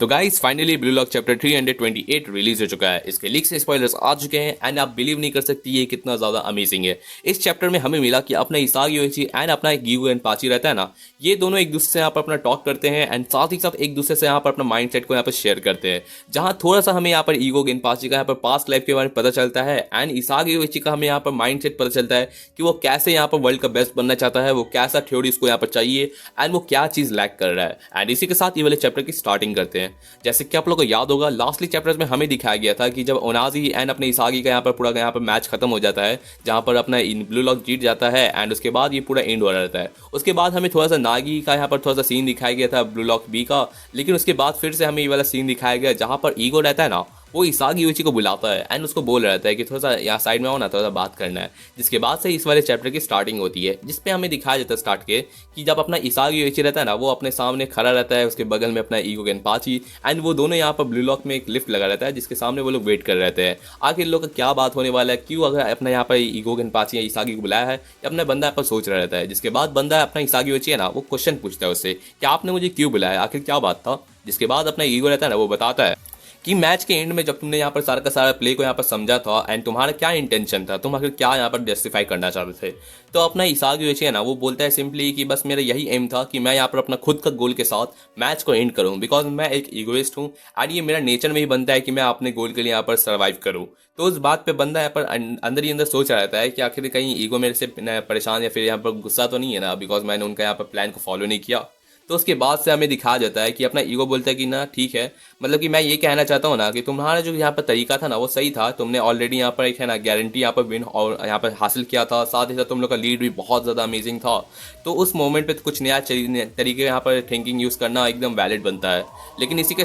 तो guys finally blue lock chapter 328 release हो चुका है। इसके लीक्स स्पॉयलर्स आ चुके हैं एंड आप बिलीव नहीं कर सकती ये कितना ज्यादा अमेजिंग है। इस चैप्टर में हमें मिला कि अपना इसागी योइची एंड अपना एक गीगो एंड पाची रहता है ना, ये दोनों एक दूसरे से यहाँ पर अपना टॉक करते हैं एंड साथ ही साथ एक दूसरे से यहाँ पर अपना माइंडसेट को यहाँ पर शेयर करते हैं। जहाँ थोड़ा सा हमें यहाँ पर ईगो गेन पाची का यहाँ पर पास्ट लाइफ के बारे में पता चलता है एंड इसागी योइची का हमें यहाँ पर माइंडसेट पता चलता है कि वो कैसे यहाँ पर वर्ल्ड का बेस्ट बनना चाहता है, वो कैसा थ्योरी उसको यहाँ पर चाहिए एंड वो क्या चीज लैक कर रहा है। एंड इसी के साथ ये वाले चैप्टर की स्टार्टिंग करते हैं। जैसे कि आप लोगों को याद होगा लास्टली चैप्टर्स में हमें दिखाया गया था कि जब ओनाजी एंड अपने इसागी का यहाँ पर पूरा यहाँ पर मैच खत्म हो जाता है, जहाँ पर अपना ब्लू लॉक जीत जाता है एंड उसके बाद ये पूरा एंड हो रहता है। उसके बाद हमें थोड़ा सा नागी का यहाँ पर थोड़ा सा सीन दिखाया गया था ब्लू लॉक बी का, लेकिन उसके बाद फिर से हमें ये वाला सीन दिखाया गया जहाँ पर ईगो रहता है ना, वो इसागी योइची को बुलाता है एंड उसको बोल रहता है कि थोड़ा सा यहाँ साइड में आओ ना, थोड़ा सा बात करना है। जिसके बाद से इस वाले चैप्टर की स्टार्टिंग होती है, जिसपे हमें दिखाया जाता है स्टार्ट के कि जब अपना इसागी योइची रहता है ना, वो अपने सामने खड़ा रहता है, उसके बगल में अपना ईगो गेनपाची एंड वो दोनों यहाँ पर ब्लू लॉक में एक लिफ्ट लगा रहता है जिसके सामने वो लोग वेट कर रहते हैं। आखिर लोग का क्या बात होने वाला है, क्यों अगर अपना यहाँ पर ईगो गेनपाची या इसागी को बुलाया है, अपना बंदा यहाँ पर सोच रहा रहता है। जिसके बाद बंदा अपना इसागी योइची है ना, वो क्वेश्चन पूछता है उससे कि आपने मुझे क्यों बुलाया, आखिर क्या बात था। जिसके बाद अपना ईगो रहता है ना, वो बताता है कि मैच के एंड में जब तुमने यहाँ पर सारा का सारा प्ले को यहाँ पर समझा था एंड तुम्हारा क्या इंटेंशन था, तुम आखिर क्या यहाँ पर जस्टिफाई करना चाहते थे। तो अपना इसागी योइची है ना, वो बोलता है सिंपली कि बस मेरा यही एम था कि मैं यहाँ पर अपना खुद का गोल के साथ मैच को एंड करूँ, बिकॉज मैं एक इगोइस्ट हूँ एंड ये मेरा नेचर में ही बनता है कि मैं अपने गोल के लिए यहाँ पर सर्वाइव करूँ। तो उस बात पे बंदा यहाँ पर अंदर ही अंदर सोच रहा रहता है कि आखिर कहीं ईगो मेरे से परेशान या फिर यहाँ पर गुस्सा तो नहीं है ना, बिकॉज मैंने उनका यहाँ पर प्लान को फॉलो नहीं किया। तो उसके बाद से हमें दिखाया जाता है कि अपना ईगो बोलता है कि ना ठीक है, मतलब कि मैं ये कहना चाहता हूँ ना कि तुम्हारा जो यहाँ पर तरीका था ना, वो सही था। तुमने ऑलरेडी यहाँ पर एक है ना गारंटी यहाँ पर विन और यहाँ पर हासिल किया था, साथ ही साथ तुम लोग का लीड भी बहुत ज़्यादा अमेजिंग था। तो उस मोमेंट पे कुछ नया तरीके यहाँ पर थिंकिंग यूज़ करना एकदम वैलिड बनता है। लेकिन इसी के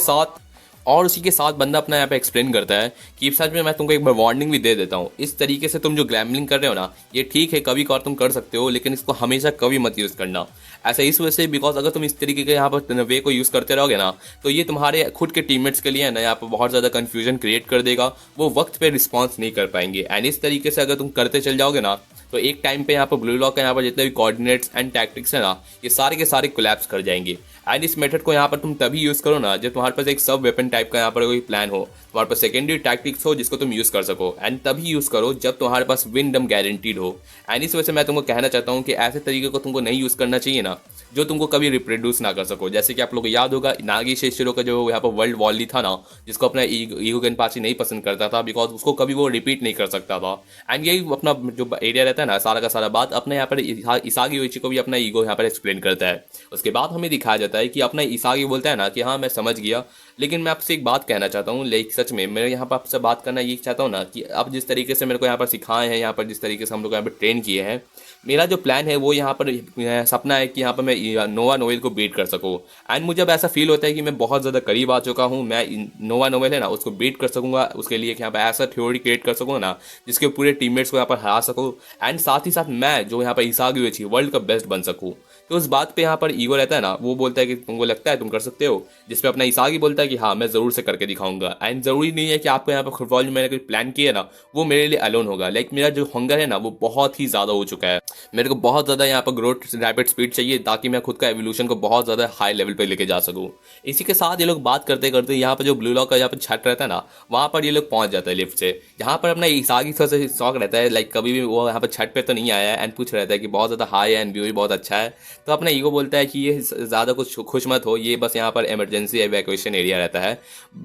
साथ बंदा अपना यहाँ पे एक्सप्लेन करता है कि सच में मैं तुमको एक बार वार्निंग भी दे देता हूँ, इस तरीके से तुम जो ग्लैमलिंग कर रहे हो ना, ये ठीक है कभी कभार तुम कर सकते हो, लेकिन इसको हमेशा कभी मत यूज़ करना। ऐसा इस वजह से बिकॉज अगर तुम इस तरीके के यहाँ पर वे को यूज़ करते रहोगे ना, तो ये तुम्हारे खुद के टीममेट्स के लिए है ना यहाँ पर बहुत ज़्यादा कन्फ्यूजन क्रिएट कर देगा, वो वक्त पे रिस्पॉन्स नहीं कर पाएंगे। एंड इस तरीके से अगर तुम करते चल जाओगे ना, तो एक टाइम पे यहाँ पर ब्लू लॉक का यहाँ पर जितने भी कोऑर्डिनेट्स एंड टैक्टिक्स है ना, ये सारे के सारे कोलैप्स कर जाएंगे। एंड इस मेथड को यहाँ पर तुम तभी यूज़ करो ना जब तुम्हारे पास एक सब वेपन टाइप का यहाँ पर कोई प्लान हो, तुम्हारे पास सेकेंडरी टैक्टिक्स हो जिसको तुम यूज़ कर सको, एंड तभी यूज़ करो जब तुम्हारे पास विन डम गारंटीड हो। एंड इस वजह से मैं तुमको कहना चाहता हूँ कि ऐसे तरीके को तुमको नहीं यूज़ करना चाहिए ना जो तुमको कभी रिप्रोड्यूस ना कर सको। जैसे कि आप लोगों को याद होगा नागी शेशिरो का जो यहाँ पर वर्ल्ड वॉली था ना, जिसको अपना ईगो गेनपाची नहीं पसंद करता था बिकॉज उसको कभी वो रिपीट नहीं कर सकता था। एंड यही अपना जो एरिया रहता है ना, सारा का सारा बात अपने यहाँ पर इसागी योइची को भी अपना ईगो यहाँ पर एक्सप्लेन करता है। उसके बाद हमें दिखाया जाता है कि अपना इसागी बोलता है ना कि हाँ मैं समझ गया, लेकिन मैं आपसे एक बात कहना चाहता हूँ। लेकिन सच में मैं यहाँ पर आपसे बात करना ये चाहता हूँ ना कि आप जिस तरीके से मेरे को यहाँ पर सिखाए हैं, यहाँ पर जिस तरीके से हम लोग यहाँ पर ट्रेन किए हैं, मेरा जो प्लान है वो यहाँ पर सपना है कि यहाँ पर मैं नोवा नोवेल को बीट कर सकूँ। एंड मुझे अब ऐसा फील होता है कि मैं बहुत ज़्यादा करीब आ चुका हूँ, मैं नोवा नोवेल है ना उसको बीट कर सकूँगा। उसके लिए यहाँ पर ऐसा थ्योरी क्रिएट कर सकूँ ना जिसके पूरे टीममेट्स को यहाँ पर हरा सकूँ, एंड साथ ही साथ मैं जो यहाँ पर इसागी योइची वर्ल्ड का बेस्ट बन सकूँ। तो उस बात पे यहाँ पर ईगो रहता है ना, वो बोलता है कि तुमको लगता है तुम कर सकते हो, जिसपे अपना इसागी बोलता है कि हाँ मैं ज़रूर से करके दिखाऊंगा। एंड ज़रूरी नहीं है कि आपको यहाँ पर फुटबॉल जो मैंने कोई प्लान किया ना वो मेरे लिए अलोन होगा। लाइक मेरा जो हंगर है ना वो बहुत ही ज़्यादा हो चुका है, मेरे को बहुत ज़्यादा यहाँ पर ग्रोथ रैपिड स्पीड चाहिए ताकि मैं खुद का एवोल्यूशन को बहुत ज़्यादा हाई लेवल पे लेके जा सकूँ। इसी के साथ ये लोग बात करते करते यहाँ पर जो ब्लू लॉक का यहाँ पर छत रहता है ना, वहाँ पर ये लोग पहुँच जाता है लिफ्ट से, जहाँ पर अपना इसागी थोड़ा सा शौक रहता है, लाइक कभी भी वो यहाँ पर छत पे तो नहीं आया है एंड पूछ रहता है कि बहुत ज़्यादा हाई है एंड व्यू भी बहुत अच्छा है। तो अपना ईगो बोलता है कि ये ज़्यादा कुछ खुश मत हो, ये बस यहाँ पर इमरजेंसी एवैक्यूएशन एरिया रहता है।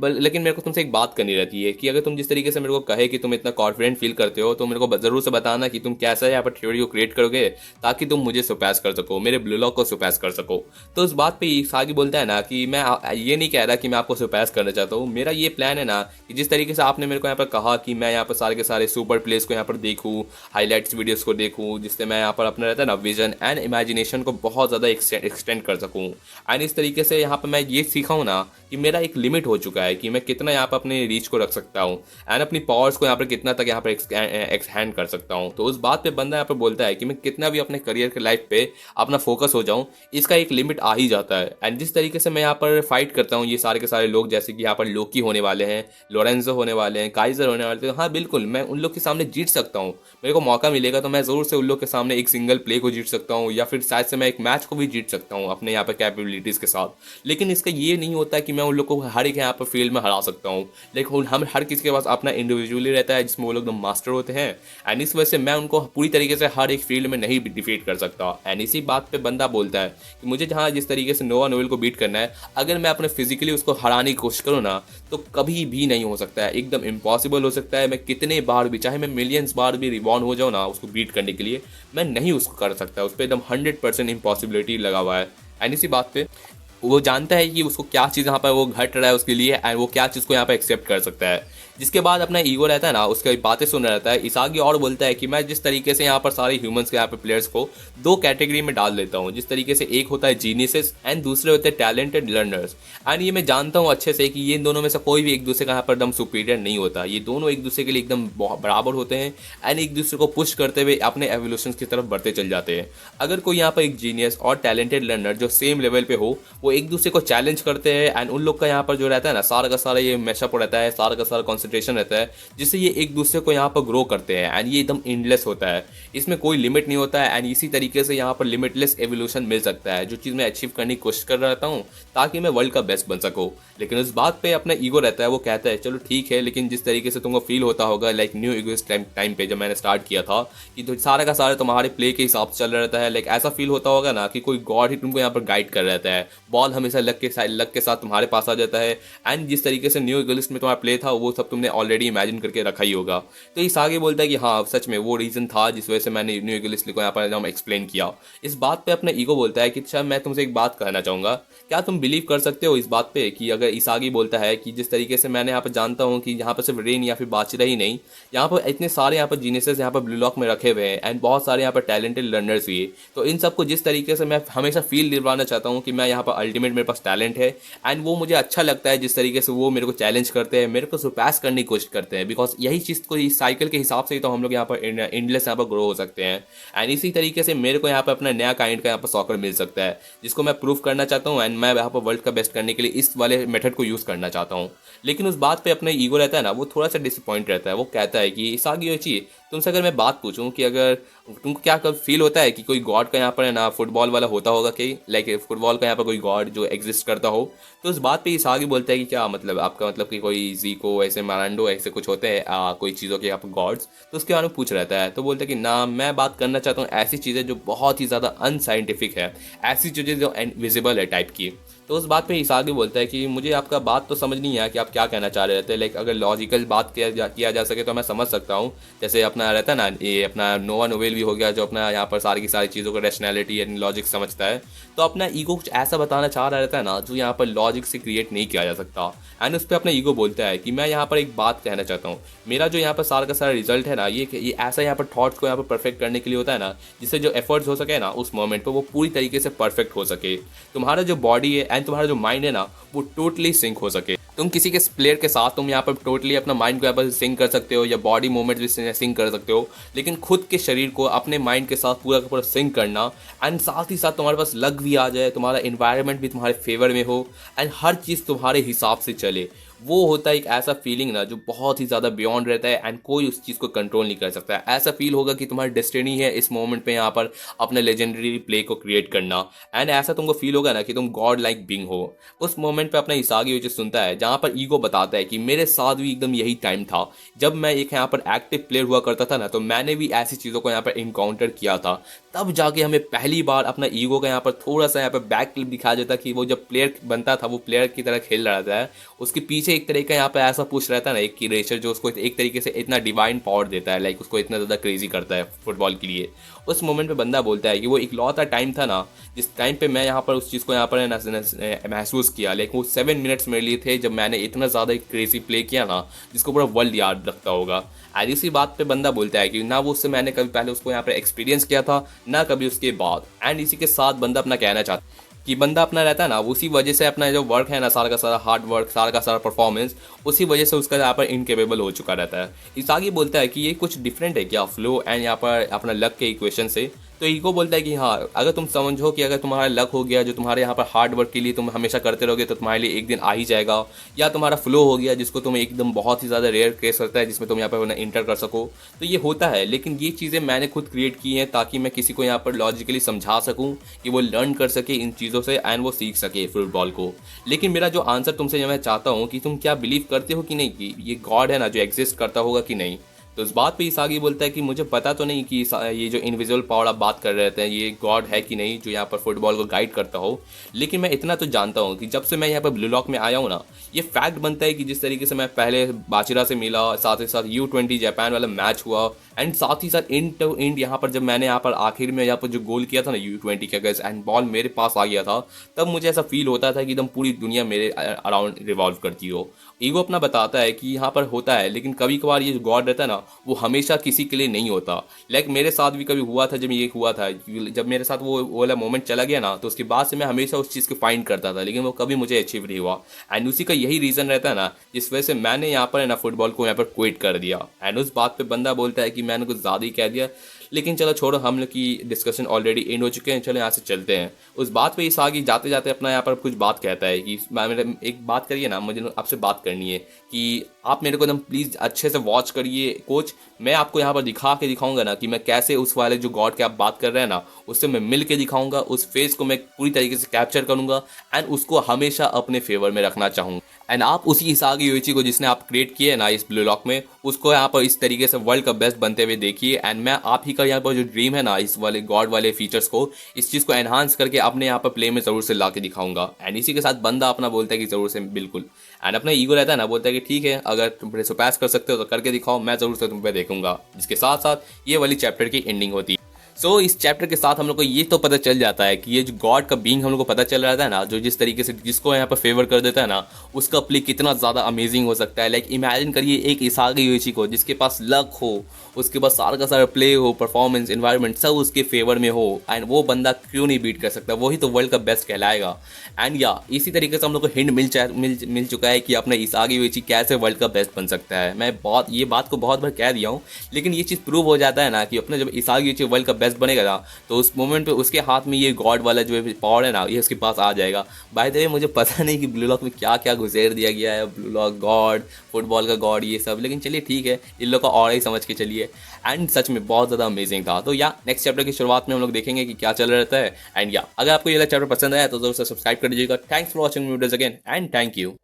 लेकिन मेरे को तुमसे एक बात करनी रहती है कि अगर तुम जिस तरीके से मेरे को कहे कि तुम इतना कॉन्फिडेंट फील करते हो, तो मेरे को ज़रूर से बताना कि तुम कैसा यहाँ पर थ्योरी को क्रिएट करोगे ताकि तुम मुझे सरपास कर सको, मेरे ब्लू लॉक को सरपास कर सको। तो उस बात पे इसागी बोलता है ना कि मैं ये नहीं कह रहा कि मैं आपको सरपास करना चाहता हूँ, मेरा ये प्लान है ना कि जिस तरीके से आपने मेरे को यहाँ पर कहा कि मैं यहाँ पर सारे के सारे सुपर प्लेस को यहाँ पर देखूँ, हाईलाइट्स वीडियोस को देखूँ, जिससे मैं यहाँ पर अपना रहता है ना विजन एंड इमेजिनेशन को बहुत ज़्यादा एक्सटेंड कर सकूँ। एंड इस तरीके से यहाँ पर मैं ये सीखा हूँ ना कि मेरा एक लिमिट हो चुका है कि मैं कितना यहाँ पर अपने रीच को रख सकता हूँ एंड अपनी पावर्स को यहाँ पर कितना तक यहाँ पर एक्सहैंड कर सकता हूँ। तो उस बात पे बंदा यहाँ पर बोलता है कि मैं कितना भी अपने करियर के लाइफ पे अपना फोकस हो जाऊँ, इसका एक लिमिट आ ही जाता है। एंड जिस तरीके से मैं यहाँ पर फाइट करता हूँ ये सारे के सारे लोग, जैसे कि यहाँ पर लोकी होने वाले हैं, लोरेंजो होने वाले हैं, काइजर होने वाले हैं, हाँ बिल्कुल मैं उन लोग के सामने जीत सकता हूँ। मेरे को मौका मिलेगा तो मैं ज़रूर से उन लोग के सामने एक सिंगल प्ले को जीत सकता हूँ, या फिर शायद से मैं लाइक मैच को भी जीत सकता हूँ अपने यहाँ पर कैपेबिलिटीज़ के साथ। लेकिन इसका ये नहीं होता कि मैं उन लोग को हर एक यहाँ पर फील्ड में हरा सकता हूँ। लाइक हम हर किसी के पास अपना इंडिविजुअली रहता है जिसमें वो लोग एकदम मास्टर होते हैं, एंड इस वजह से मैं उनको पूरी तरीके से हर एक फील्ड में नहीं डिफीट कर सकता। एंड इसी बात पे बंदा बोलता है कि मुझे जहाँ जिस तरीके से नोवा नोएल को बीट करना है, अगर मैं अपने फिजिकली उसको हराने की कोशिश करूँ ना, तो कभी भी नहीं हो सकता है, एकदम इम्पॉसिबल हो सकता है। मैं कितने बार भी, चाहे मैं मिलियंस बार भी रिबॉर्न हो जाऊँ ना उसको बीट करने के लिए, मैं नहीं उसको कर सकता। उस पर एकदम 100% इम्पॉसिबिलिटी लगा हुआ है। एंड इसी बात पे वो जानता है कि उसको क्या चीज़ यहाँ पर वो घट रहा है उसके लिए, एंड वो क्या चीज़ को यहाँ पर एक्सेप्ट कर सकता है। जिसके बाद अपना ईगो रहता है ना, उसकी बातें सुन रहा रहता है। इसागी और बोलता है कि मैं जिस तरीके से यहाँ पर सारे ह्यूमंस के यहाँ पर प्लेयर्स को दो कैटेगरी में डाल देता हूँ, जिस तरीके से एक होता है जीनियसेस एंड दूसरे होते हैं टैलेंटेड लर्नर्स। एंड ये मैं जानता हूँ अच्छे से कि ये इन दोनों में से कोई भी एक दूसरे का यहाँ पर एकदम सुपीरियर नहीं होता। ये दोनों एक दूसरे के लिए एकदम बराबर होते हैं एंड एक दूसरे को पुश करते हुए अपने एवोल्यूशन की तरफ बढ़ते चल जाते हैं। अगर कोई यहाँ पर एक जीनियस और टैलेंटेड लर्नर जो सेम लेवल पे हो, वो एक दूसरे को चैलेंज करते हैं, एंड उन लोग का यहाँ पर जो रहता है ना, सारा का सारा ये मैशअप रहता है, सारा का सारा कॉन्सेंट्रेशन रहता है, जिससे ये एक दूसरे को यहाँ पर ग्रो करते हैं। एंड ये एकदम एंडलेस होता है, इसमें कोई लिमिट नहीं होता है। एंड इसी तरीके से यहाँ पर लिमिटलेस एवोल्यूशन मिल सकता है, जो चीज़ मैं अचीव करने की कोशिश कर रहता हूँ ताकि मैं वर्ल्ड का बेस्ट बन सकूँ। लेकिन उस बात पे अपना ईगो रहता है, वो कहता है चलो ठीक है, लेकिन जिस तरीके से तुमको फील होता होगा लाइक न्यू ईगोइस्ट टाइम पे जब मैंने स्टार्ट किया था, कि तो सारा का सारा तुम्हारे प्ले के हिसाब से चल रहा रहता है। लाइक ऐसा फील होता होगा ना कि कोई गॉड ही तुमको यहाँ पर गाइड कर रहता है, बॉल हमेशा लक के साथ तुम्हारे पास आ जाता है। एंड जिस तरीके से न्यू ईगोइस्ट में तुम्हारा प्ले था वो सब तुमने ऑलरेडी इमेजिन करके रखा ही होगा। तो इस आगे बोलता है कि हाँ सच में वो रीज़न था जिस वजह से मैंने न्यू ईगोइस्ट को यहाँ पर हम एक्सप्लेन किया। इस बात पे अपना ईगो बोलता है कि अच्छा मैं तुमसे एक बात कहना चाहूँगा, क्या तुम बिलीव कर सकते हो इस बात पे कि अगर इसागी बोलता है कि जिस तरीके से मैंने यहाँ पर जानता हूँ कि यहाँ पर सिर्फ रेन या फिर बाचिरा ही नहीं, यहाँ पर इतने सारे यहाँ पर जीनियसेस यहाँ पर ब्लू लॉक में रखे हुए हैं एंड बहुत सारे यहाँ पर टैलेंटेड लर्नर्स भी, तो इन सबको जिस तरीके से मैं हमेशा फील दिलवाना चाहता हूँ कि मैं यहाँ पर अल्टीमेट मेरे पास टैलेंट है, एंड वो मुझे अच्छा लगता है जिस तरीके से वो मेरे को चैलेंज करते हैं, मेरे को सरपास करने की कोशिश करते हैं, बिकॉज यही चीज़ को इस साइकिल के हिसाब से ही तो हम लोग यहाँ पर एंडलेस यहाँ पर ग्रो हो सकते हैं। एंड इसी तरीके से मेरे को यहाँ पर अपना नया काइंड का यहाँ पर सॉकर मिल सकता है, जिसको मैं प्रूव करना चाहता हूँ, एंड मैं यहाँ पर वर्ल्ड का बेस्ट करने के लिए इस वाले मेथड को यूज़ करना चाहता हूँ। लेकिन उस बात पे अपना ईगो रहता है ना, वो थोड़ा सा डिसअपॉइंट रहता है। वो कहता है कि इसागी योशी, तुमसे अगर मैं बात पूछूं कि अगर तुमको क्या कब फील होता है कि कोई गॉड का यहाँ पर है ना फुटबॉल वाला होता होगा, कि लाइक फुटबॉल का यहाँ पर कोई गॉड जो एग्जिस्ट करता हो, तो उस बात पे इसागी बोलता है कि क्या मतलब आपका मतलब कि कोई जीको ऐसे मारांडो ऐसे कुछ होते हैं कोई चीज़ों के यहाँ पर गॉड्स, तो उसके बारे में पूछ रहता है। तो बोलता है कि ना, मैं बात करना चाहता हूँ ऐसी चीज़ें जो बहुत ही ज़्यादा अनसाइंटिफिक है, ऐसी चीज़ें जो इनविजिबल है टाइप की। तो उस बात पे इसागी बोलता है कि मुझे आपका बात तो समझ नहीं है कि आप क्या कहना चाह रहे थे। लाइक अगर लॉजिकल बात किया जा सके तो मैं समझ सकता हूँ, जैसे अपना रहता है ना ये अपना नोवा नोवेल भी हो गया जो अपना यहाँ पर सारी की सारी चीज़ों को रैशनैलिटी एंड लॉजिक समझता है, तो अपना ईगो कुछ ऐसा बताना चाह रहा रहता है ना जो यहाँ पर लॉजिक से क्रिएट नहीं किया जा सकता। एंड उस पर अपना ईगो बोलता है कि मैं यहाँ पर एक बात कहना चाहता हूँ, मेरा जो यहाँ पर सारा का सारा रिजल्ट है ना, ये ऐसा यहाँ पर थॉट्स को यहाँ पर परफेक्ट करने के लिए होता है ना, जिससे जो एफर्ट्स हो सके ना उस मोमेंट पर वो पूरी तरीके से परफेक्ट हो सके। तुम्हारा जो बॉडी है एंड तुम्हारा जो माइंड है ना, वो टोटली सिंक हो सके। तुम किसी के प्लेयर के साथ तुम यहाँ पर टोटली अपना माइंड को यहाँ पर सिंक कर सकते हो या बॉडी मूवमेंट भी सिंक कर सकते हो, लेकिन खुद के शरीर को अपने माइंड के साथ पूरा का पूरा सिंक करना, एंड साथ ही साथ तुम्हारे पास लक भी आ जाए, तुम्हारा इन्वायरमेंट भी तुम्हारे फेवर में हो, एंड हर चीज़ तुम्हारे हिसाब से चले, वो होता है एक ऐसा फीलिंग ना जो बहुत ही ज़्यादा बियॉन्ड रहता है एंड कोई उस चीज़ को कंट्रोल नहीं कर सकता है। ऐसा फील होगा कि तुम्हारी डेस्टिनी है इस मोमेंट पे यहाँ पर अपने लेजेंडरी प्ले को क्रिएट करना, एंड ऐसा तुमको फील होगा ना कि तुम गॉड लाइक बीइंग हो। उस मोमेंट पे अपना इसागी योशी सुनता है जहाँ पर ईगो बताता है कि मेरे साथ भी एकदम यही टाइम था जब मैं एक यहाँ पर एक्टिव प्लेयर हुआ करता था ना, तो मैंने भी ऐसी चीज़ों को यहाँ पर इनकाउंटर किया था। तब जाके हमें पहली बार अपना ईगो का यहाँ पर थोड़ा सा यहाँ पर बैक क्लिप दिखाया जाता कि वो जब प्लेयर बनता था वो प्लेयर की तरह खेल रहा था, उसके पीछे एक तरह का यहाँ पर ऐसा पुश रहता है ना, एक की रेशर जो उसको एक तरीके से इतना डिवाइन पावर देता है, लाइक उसको इतना ज़्यादा क्रेजी करता है फुटबॉल के लिए। उस मोमेंट पे बंदा बोलता है कि वो इकलौता टाइम था ना जिस टाइम पे मैं यहाँ पर उस चीज़ को यहाँ पर महसूस किया, लेकिन वो 7 मिनट्स मेरे लिए थे जब मैंने इतना ज़्यादा क्रेजी प्ले किया ना जिसको पूरा वर्ल्ड याद रखता होगा। आज इसी बात पे बंदा बोलता है कि ना वो उससे मैंने कभी पहले उसको यहाँ पर एक्सपीरियंस किया था ना कभी उसके बाद। एंड इसी के साथ बंदा अपना कहना चाहता कि बंदा अपना रहता है ना, उसी वजह से अपना जो वर्क है ना, सारा का सारा हार्ड वर्क, सारा का सारा परफॉर्मेंस, उसी वजह से उसका यहाँ पर इनकेपेबल हो चुका रहता है। इसागी बोलता है कि ये कुछ डिफरेंट है क्या फ्लो एंड यहाँ पर अपना लक के इक्वेशन से। तो ईगो बोलता है कि हाँ, अगर तुम समझो कि अगर तुम्हारा लक हो गया, जो तुम्हारे यहाँ पर हार्ड वर्क के लिए तुम हमेशा करते रहोगे, तो तुम्हारे लिए एक दिन आ ही जाएगा। या तुम्हारा फ्लो हो गया, जिसको तुम एकदम बहुत ही ज़्यादा रेयर केस होता है जिसमें तुम यहाँ पर इंटर कर सको, तो ये होता है। लेकिन ये चीज़ें मैंने खुद क्रिएट की हैं ताकि मैं किसी को यहाँ पर लॉजिकली समझा सकूँ कि वो लर्न कर सके इन चीज़ों से एंड वो सीख सके फुटबॉल को। लेकिन मेरा जो आंसर तुमसे जो मैं चाहता हूँ कि तुम क्या बिलीव करते हो कि नहीं कि ये गॉड है ना जो एग्जिस्ट करता होगा कि नहीं। तो इस बात पे इसागी बोलता है कि मुझे पता तो नहीं कि ये जो इनविजिबल पावर आप बात कर रहे थे ये गॉड है कि नहीं जो यहाँ पर फुटबॉल को गाइड करता हो। लेकिन मैं इतना तो जानता हूँ कि जब से मैं यहाँ पर ब्लू लॉक में आया हूँ ना, ये फैक्ट बनता है कि जिस तरीके से मैं पहले बाचिरा से मिला, साथ ही साथ U20 जापान वाला मैच हुआ, एंड साथ ही साथ इंड टू इंड यहाँ पर जब मैंने यहाँ पर आखिर में यहाँ पर जो गोल किया था ना U20 के अगेंस्ट एंड बॉल मेरे पास आ गया था, तब मुझे ऐसा फील होता था कि एकदम पूरी दुनिया मेरे अराउंड रिवॉल्व करती हो। ईगो अपना बताता है कि यहाँ पर होता है, लेकिन कभी कभार ये जो गॉड रहता है ना वो हमेशा किसी के लिए नहीं होता। लाइक मेरे साथ भी कभी हुआ था, जब ये हुआ था, जब मेरे साथ वो वाला मोमेंट चला गया ना, तो उसके बाद से मैं हमेशा उस चीज़ को फाइंड करता था, लेकिन वो कभी मुझे अचीव नहीं हुआ। एंड उसी का यही रीज़न रहता है ना जिस वजह से मैंने यहाँ पर ना फुटबॉल को यहाँ पर क्विट कर दिया। एंड उस बात पे बंदा बोलता है कि मैंने कुछ ज़्यादा ही कह दिया। लेकिन चलो छोड़ो, हम लोग की डिस्कशन ऑलरेडी एंड हो चुके हैं, चलो यहाँ से चलते हैं। उस बात पे इस आगे जाते जाते अपना यहाँ पर कुछ बात कहता है कि मेरे एक बात करिए ना, मुझे आपसे बात करनी है कि आप मेरे को एकदम प्लीज़ अच्छे से वॉच करिए कोच। मैं आपको यहाँ पर दिखा के दिखाऊंगा ना कि मैं कैसे उस वाले जो गॉड के आप बात कर रहे हैं ना उससे मैं मिल के दिखाऊंगा, उस फेस को मैं पूरी तरीके से कैप्चर करूंगा एंड उसको हमेशा अपने फेवर में रखना चाहूँगा। एंड आप उसी इसागी यूइची को जिसने आप क्रिएट किए है ना इस ब्लू लॉक में, उसको यहाँ पर इस तरीके से वर्ल्ड का बेस्ट बनते हुए देखिए। एंड मैं आप ही का यहाँ पर जो ड्रीम है ना इस वाले गॉड वाले फीचर्स को, इस चीज़ को एनहांस करके अपने यहाँ पर प्ले में ज़रूर से ला के दिखाऊंगा। एंड इसी के साथ बंदा अपना बोलता है कि ज़रूर से बिल्कुल। एंड अपना ईगो रहता है ना, बोलता है कि ठीक है अगर तुम सरपास कर सकते हो तो करके दिखाओ, मैं ज़रूर से तुम पे देखूंगा। जिसके साथ साथ ये वाली चैप्टर की एंडिंग होती है। सो इस चैप्टर के साथ हम लोग को ये तो पता चल जाता है कि ये जो गॉड का बीइंग हम लोग को पता चल रहा था ना, जो जिस तरीके से जिसको यहाँ पर फेवर कर देता है ना उसका प्ले कितना ज़्यादा अमेजिंग हो सकता है। लाइक इमेजिन करिए एक इसागी यूइची को जिसके पास लक हो, उसके पास सारा का सारा प्ले हो, परफॉर्मेंस, इन्वायरमेंट सब उसके फेवर में हो, एंड वो बंदा क्यों नहीं बीट कर सकता, वही तो वर्ल्ड का बेस्ट कहलाएगा। एंड या इसी तरीके से हम लोग को हिंट मिल चुका है कि अपना इसागी यूइची कैसे वर्ल्ड का बेस्ट बन सकता है। मैं ये बात को बहुत बार कह दिया हूँ, लेकिन ये चीज़ प्रूव हो जाता है ना कि अपना जब इसागी यूइची वर्ल्ड का बेस्ट बनेगा ना तो उस मोमेंट पे उसके हाथ में ये गॉड वाला जो पावर है ना ये उसके पास आ जाएगा। बाय द वे मुझे पता नहीं कि ब्लू लॉक में क्या क्या घुसेर दिया गया है, ब्लू लॉक गॉड, फुटबॉल का गॉड, ये सब, लेकिन चलिए ठीक है, इन लोग का और ही समझ के चलिए। एंड सच में बहुत ज़्यादा अमेजिंग था। तो या नेक्स्ट चैप्टर की शुरुआत में हम लोग देखेंगे कि क्या चल रहता है। एंड या अगर आपको ये चैप्टर पसंद आया तो जरूर से सब्सक्राइब कर दीजिएगा। Thanks for watching videos again and thank you.